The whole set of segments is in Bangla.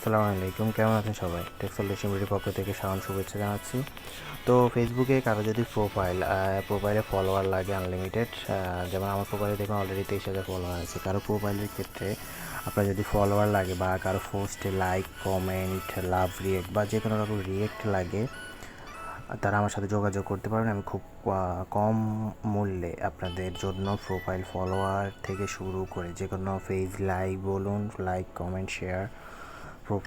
আসসালামুআলাইকুম, কেমন আছেন সবাই? টেক্সট ভিডিওর পক্ষ থেকে সালাম শুভেচ্ছা জানাচ্ছি। তো ফেসবুকে কারো যদি প্রোফাইলে ফলোয়ার লাগে আনলিমিটেড, যেমন আমার প্রোফাইলে দেখুন অলরেডি 23,000 ফলোয়ার আছে। কারো প্রোফাইলের ক্ষেত্রে আপনার যদি ফলোয়ার লাগে বা কারো পোস্টে লাইক, কমেন্ট, লাভ, রিয়েক্ট বা যে কোনো রকম রিয়েক্ট লাগে, তারা আমার সাথে যোগাযোগ করতে পারেন। আমি খুব কম মূল্যে আপনাদের জন্য প্রোফাইল ফলোয়ার থেকে শুরু করে যে কোনো পেজ লাইক বলুন, লাইক, কমেন্ট, শেয়ার,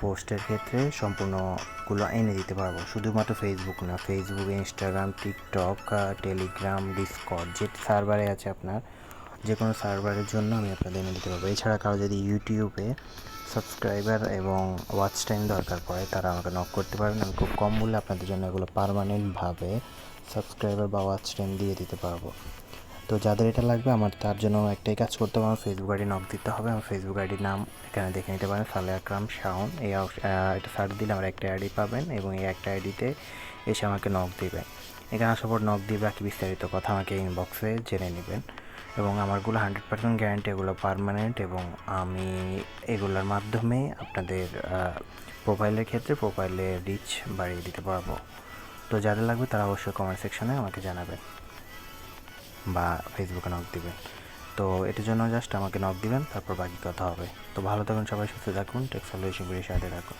পোস্টের ক্ষেত্রে সম্পূর্ণগুলো এনে দিতে পারবো। শুধুমাত্র ফেসবুক না, Facebook, Instagram, TikTok, Telegram, Discord যে সার্ভারে আছে আপনার, যে কোনো সার্ভারের জন্য আমি আপনাদের এনে দিতে পারবো। এছাড়া কারো যদি ইউটিউবে সাবস্ক্রাইবার এবং ওয়াচ টাইম দরকার পড়ে, তারা আমাকে নক করতে পারেন। আমি খুব কম মূল্যে আপনাদের জন্য এগুলো পার্মানেন্টভাবে সাবস্ক্রাইবার বা ওয়াচ টাইম দিয়ে দিতে পারবো। তো যাদের এটা লাগবে, আমার তার জন্য একটাই কাজ করতে হবে, আমার ফেসবুক আইডি নক দিতে হবে। আমার ফেসবুক আইডির নাম এখানে দেখে নিতে পারেন, সালে আকরাম শাওন। এটা সার্চ দিলে আমার একটা আইডি পাবেন এবং এই একটা আইডিতে এসে আমাকে নক দিবেন। এখানে আসার পর নক দিয়ে বাকি বিস্তারিত কথা আমাকে ইনবক্সে জেনে নেবেন। এবং আমারগুলো 100% গ্যারান্টি, এগুলো পার্মানেন্ট এবং আমি এগুলোর মাধ্যমে আপনাদের প্রোফাইলের ক্ষেত্রে প্রোফাইলে রিচ বাড়িয়ে দিতে পারবো। তো যাদের লাগবে তারা অবশ্যই কমেন্ট সেকশনে আমাকে জানাবেন বা ফেসবুকে নক দিবেন। তো এটার জন্য জাস্ট আমাকে নক দিবেন, তারপর বাকি কথা হবে। তো ভালো থাকুন সবাই, সুস্থ থাকুন, টেক্সট সলিউশন সাথে থাকুন।